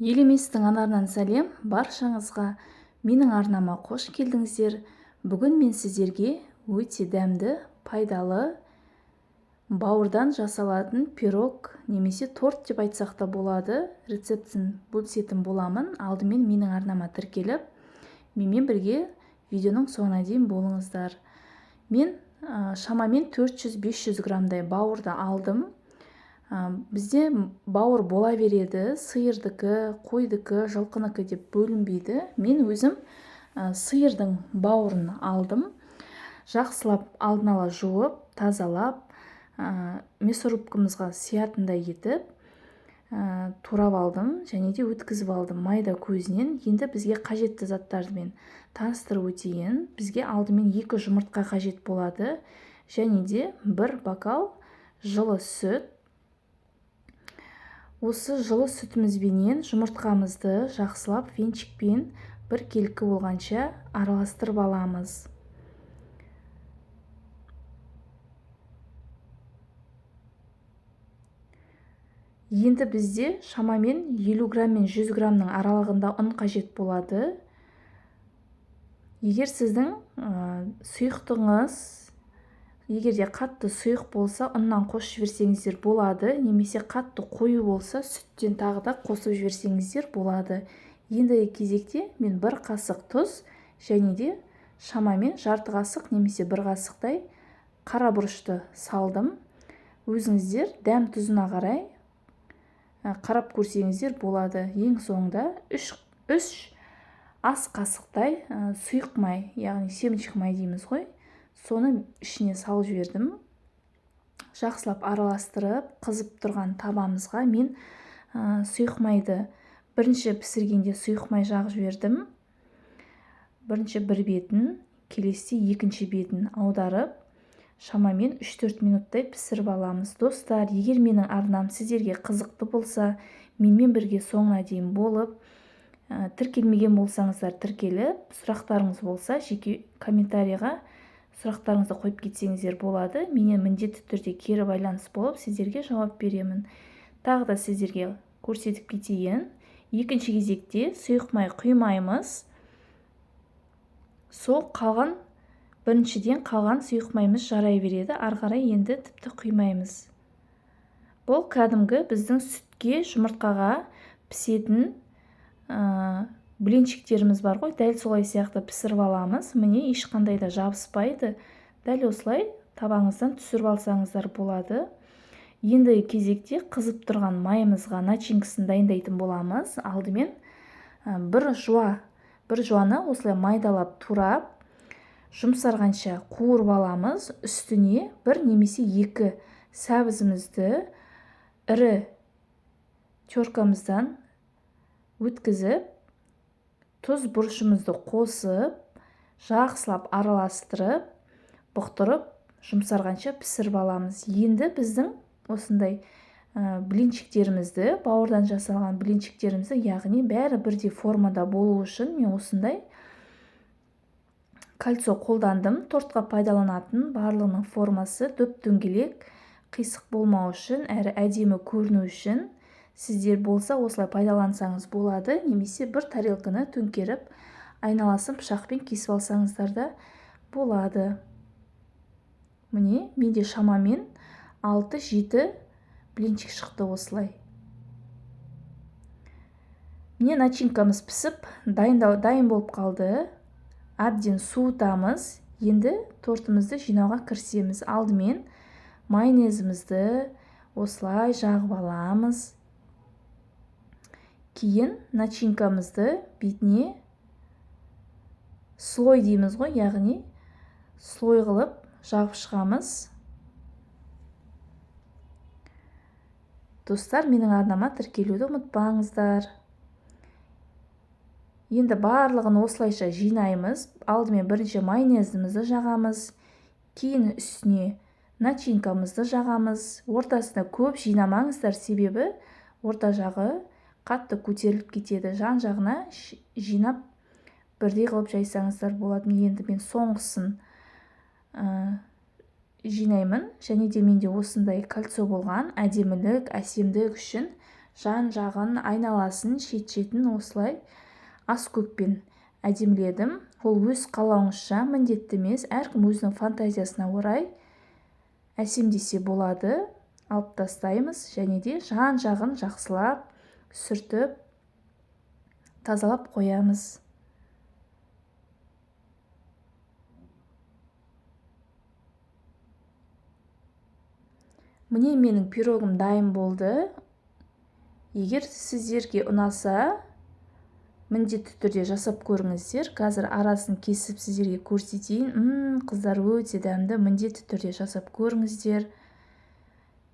Елеместің анарынан сәлем, баршаңызға менің арнама қош келдіңіздер. Бүгін мен сіздерге өте дәмді, пайдалы бауырдан жасалатын пирог немесе торт деп айтсақ та болады рецептін бөлісетін боламын. Алдымен менің арнама тіркеліп, менімен бірге видеоның соңына дейін болыңыздар. Мен шамамен 400-500 граммдай бауырды алдым. Бізде бауыр бола береді, сиырдікі, қойдікі, жылқыныкі деп бөлінбейді. Мен өзім сиырдың бауырын алдым. Жақсылап алдын ала жуып, тазалап, мясорубкамызға сиятындай етіп турап алдым, және де өткізіп алдым майда көзінен. Енді бізге қажетті заттарды мен таныстырып өтейін. Бізге алдымен 2 жұмыртқа қажет болады, және де 1 бокал жылы сүт. Осы жылы сүтімізбенен жұмыртқамызды жақсылап венчикпен бір келкі болғанша араластырып аламыз. Енді бізде шамамен 50 грамм мен 100 граммның аралығында ұн қажет болады. Егер сіздің сұйықтығыңыз егерде қатты сұйық болса, ұннан қосып жіберсеңіздер болады, немесе қатты қою болса, сүттен тағы да қосып жіберсеңіздер болады. Ендігі кезекте мен 1 қасық тұз және де шамамен жарты қасық немесе 1 қасықтай қара бұрышты салдым. Өзіңіздер дәм тұзына қарай қарап көрсеңіздер болады. Ең соңында 3 ас қасықтай сұйық май, яғни семечко май дейміз ғой, соны ішіне салып жібердім. Жақсылап араластырып, қызып тұрған табамызға мен сұйық майды бірінші пісіргенде сұйық май жағып жібердім. Бірінші бір бетін, келесіде екінші бетін аударып, шамамен 3-4 минуттай пісіріп аламыз. Достар, егер менің арнам сіздерге қызықты болса, менімен бірге соңына дейін болып, тіркелмеген болсаңыздар тіркеліп, сұрақтарыңыз болса жеке комментарийға сұрақтарыңызды қойып кетсеңіздер болады. Менен міндетті түрде кері байланыс болып сіздерге жауап беремін. Тағы да сіздерге көрсетіп кетейін. Екінші кезекте сұйық май құймаймыз. Сол қалған біріншіден қалған сұйық майымыз жарай береді. Ары қарай енді тіпті құймаймыз. Бұл кәдімгі біздің сүтке, жұмыртқаға пісетін блинчиктеріміз бар ғой, дәл солай сияқты пісіріп аламыз. Міне ешқандай да жабыспайды. Дәл осылай табаңыздан түсіріп алсаңыздар болады. Ендігі кезекте қызып тұрған майымызға начинкасын дайындайтын боламыз. Алдымен бір жуаны осылай майдалап турап, жұмсарғанша қуырып аламыз. Үстіне 1 немесе 2 сәбізімізді ірі теркамыздан өткізіп, тұз бұрышымызды қосып, жақсылап араластырып, бұқтырып, жұмсарғанша пісіріп аламыз. Енді біздің осындай блинчиктерімізді, бауырдан жасалған блинчиктерімізді, яғни бәрі бірдей формада болу үшін мен осындай кольцо қолдандым. Тортқа пайдаланатын барлығының формасы дөп-дөңгелек, қисық болмау үшін, әрі әдемі көріну үшін сіздер болса осылай пайдалансаңыз болады, немесе бір тарелканы төңкеріп, айналасын пышақпен кесіп алсаңыздар да болады. Міне, менде шамамен 6-7 блинчик шықты осылай. Міне начинкамыз пісіп, дайын болып қалды. Әбден суытамыз. Енді тортымызды жинауға кірісеміз. Алдымен майонезімізді осылай жағып аламыз. Кейін начинкамызды бетіне слой дейміз ғой, яғни слой қылып жағып шығамыз. Достар, менің арнама тіркелуді ұмытпаңыздар. Енді барлығын осылайша жинаймыз. Алдымен бірінші майонезімізді жағамыз, кейін үстіне начинкамызды жағамыз. Ортасына көп жинамаңыздар, себебі орта жағы қатты көтеріліп кетеді. Жан жағына жинап бірдей қылып жайсаңыздар болады. Енді мен соңғысын жинаймын, және де менде осындай кольцо болған, әдемілік, әсемдік үшін жан-жағын, айналасын, шет-шетін осылай ас көкпен әдеміледім. Ол өз қалауыңызша, міндетті емес, әркім өзінің фантазиясына орай әсемдесе болады. Алып тастаймыз және де жан-жағын жақсылап сүртіп тазалап қоямыз. Міне менің пирогым дайын болды. Егер сіздерге ұнаса, міндетті түрде жасап көріңіздер. Қазір арасын кесіп сіздерге көрсетейін. Қыздар өте дәмді, міндетті түрде жасап көріңіздер.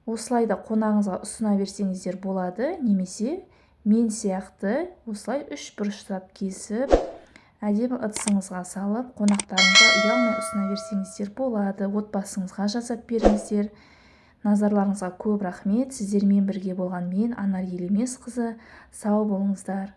Осылай да қонағыңызға ұсына берсеңіздер болады, немесе мен сияқты осылай 3 бұрыштап кесіп, әдемі ыдысыңызға салып, қонақтарыңызға ұялмай ұсына берсеңіздер болады. Отбасыңызға жасап беріңіздер. Назарларыңызға көп рахмет. Сіздермен бірге болған мен Анар Елемесқызы. Сау болыңыздар.